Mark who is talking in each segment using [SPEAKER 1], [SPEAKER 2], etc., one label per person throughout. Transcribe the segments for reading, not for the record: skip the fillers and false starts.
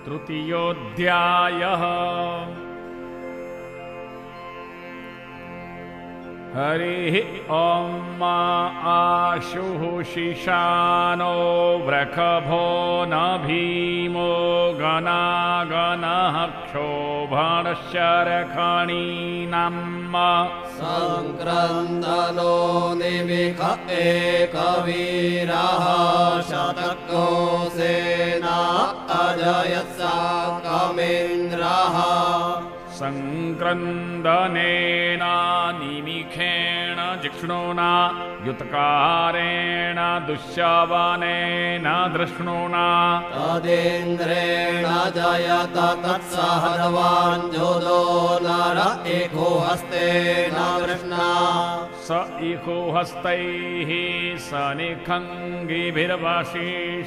[SPEAKER 1] तृतीयोऽध्यायः। हरिः ॐ आशुः शिशानो वृषभो न भीमो गणागणः क्षोभणशरखणीनां
[SPEAKER 2] संक्रन्दनो निमिष एकवीरः शतको सेना अजयसा कमेन्द्रः
[SPEAKER 1] संक्रन्दनेन निमिषेण जिष्णुना युत्कारेण दुःशवनेन धृष्णुना
[SPEAKER 2] तदेन्द्रेण जयत तत्सहर्वाञ्जुदो नर इको हस्तेन कृष्णा
[SPEAKER 1] स इको हस्तैः सनिखङ्गिभिर्वशी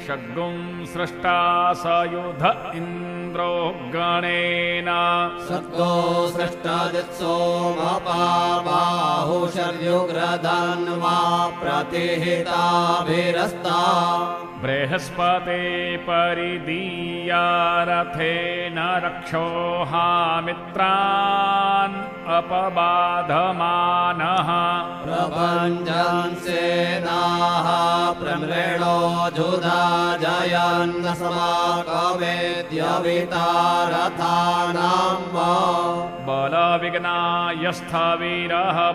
[SPEAKER 1] षड्गुं सृष्टा स युध इन्द्रो गणेन
[SPEAKER 2] सद्गो सृष्टादित्सोमपाबाहु शर्युग्रधन्वा प्रतिहिताभिरस्ता
[SPEAKER 1] बृहस्पते परिदीया रथेन रक्षोहामित्रान् अपबाधमानः
[SPEAKER 2] प्रभञ्जन्सेनाः प्रमृणो जुधा जयन्नस्माकमेद्यवितारथानाम्
[SPEAKER 1] बलविघ्नायस्थवीरः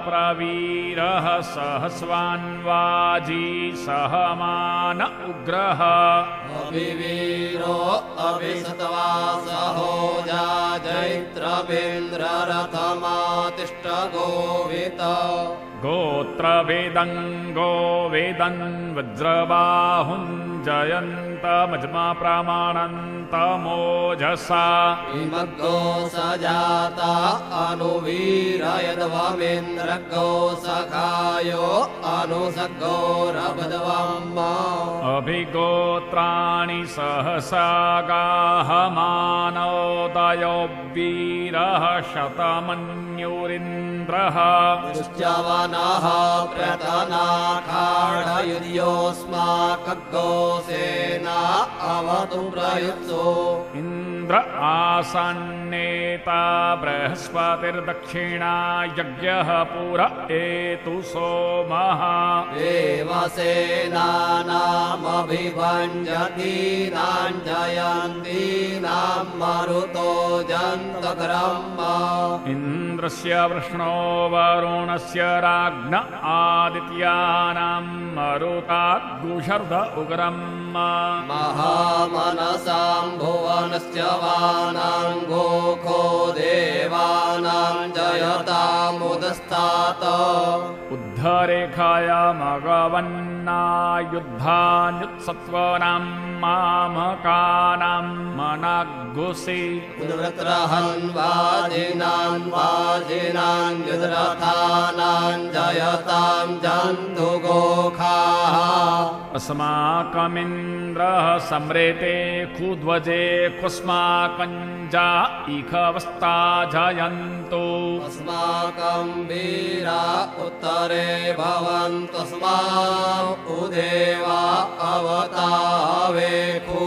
[SPEAKER 1] प्रवीरः सहस्वान्वाजी सहमान उग्रः
[SPEAKER 2] अभिवीरो अभिसतवासहो जैत्रवेन्द्ररथमातिष्ठ गोवित
[SPEAKER 1] गोत्रवेदङ्गो वेदन् वज्रबाहुञ्जयन्तमज्मा प्रमाणन्तमोजसा
[SPEAKER 2] इमग्गो सजाता अनुवीरयद्वमेन्द्रगो सखायो अनुसगोरभद्वम्
[SPEAKER 1] अभिगोत्राणि सहसा गाहमानोदयो वीरः शतमन्युरिन्द्रः
[SPEAKER 2] दुश्चवनः प्रतनाखाडयुध्योऽस्माकग्गो सेना अवतु प्रयुत्सो
[SPEAKER 1] इन्द्र आसन्नेता बृहस्पतिर्दक्षिणा यज्ञः पुर एतु सोमः
[SPEAKER 2] देवसेनानामभिभञ्जतीनां जयन्तीनां मरुतो जन्तग्रह्म
[SPEAKER 1] इन्द्रस्य वृष्णो वरुणस्य राज्ञ आदित्यानां मरुताद्गुषर्ध उग्रम्
[SPEAKER 2] महामनसां भुवनस्य वानां गोखो देवानां जयतामुदस्तात्
[SPEAKER 1] उद्धरेखाया मघवन्ना युद्धान्युत्सत्त्वानां मामकानां मनाग्गुसि
[SPEAKER 2] उद्वृत्रहन्वाजिनां वाजिनां युधरथानां जयतां जन्तुगोखाः
[SPEAKER 1] अस्माकमिन्द्रः सम्रेते कुध्वजे कुस्माकञ्जा इखवस्ता जयन्तु
[SPEAKER 2] अस्माकं वीरा उत्तरे भवन्तस्मान् उदेवा अवतावेखु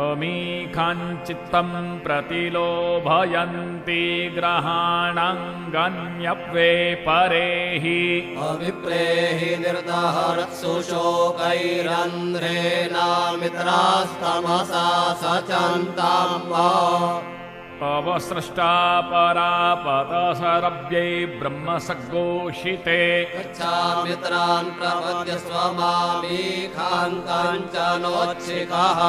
[SPEAKER 1] अमीखाञ्चित्तं प्रतिलोभयन्ति ग्रहाणाङ्गन्यप्वे परेहि
[SPEAKER 2] अभिप्रेहि निर्दहरत्सु शोकैरन्ध्रेणामित्रास्तमसा सचन्ताम्
[SPEAKER 1] अवसृष्टा परापतसरव्यै ब्रह्मसद्घोषिते
[SPEAKER 2] गच्छामित्रान् प्रपद्य स्वमामीखान् काञ्चनोच्छिकः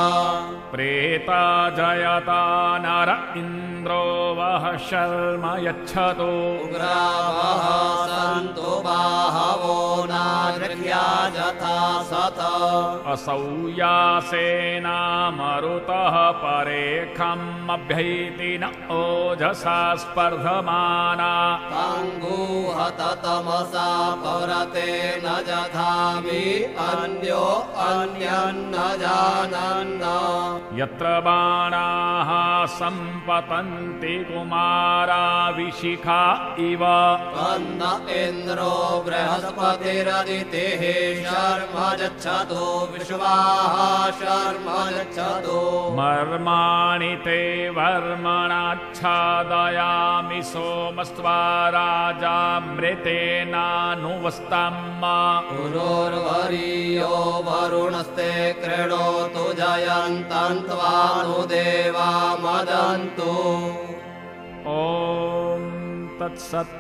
[SPEAKER 1] प्रेता जयता नर इन्द्रो वः शर्म यच्छतु
[SPEAKER 2] उग्रावः सन्तु बाहवो नादृह्या यथा सत
[SPEAKER 1] असौ यासेना मरुतः परेखम् अभ्यैति न ओजसा स्पर्धमाना
[SPEAKER 2] ताङ्गूहत तमसा पौरते न जधामि अन्यो अन्यन्न जानन्
[SPEAKER 1] यत्र बाणाः सम्पतन्ति कुमारा विशिखा इव
[SPEAKER 2] कन्न इन्द्रो बृहस्पतिरदितिः शर्म यच्छतु विश्वाः शर्म यच्छतु
[SPEAKER 1] मर्माणि ते वर्मणाच्छादयामि सोमस्त्वा राजामृतेनानुवस्ताम्
[SPEAKER 2] पुरोर्वरीयो वरुणस्ते क्रीडोतु जयन्तन्त्वानुदेवा मदन्तु
[SPEAKER 1] ॐ तत्सत्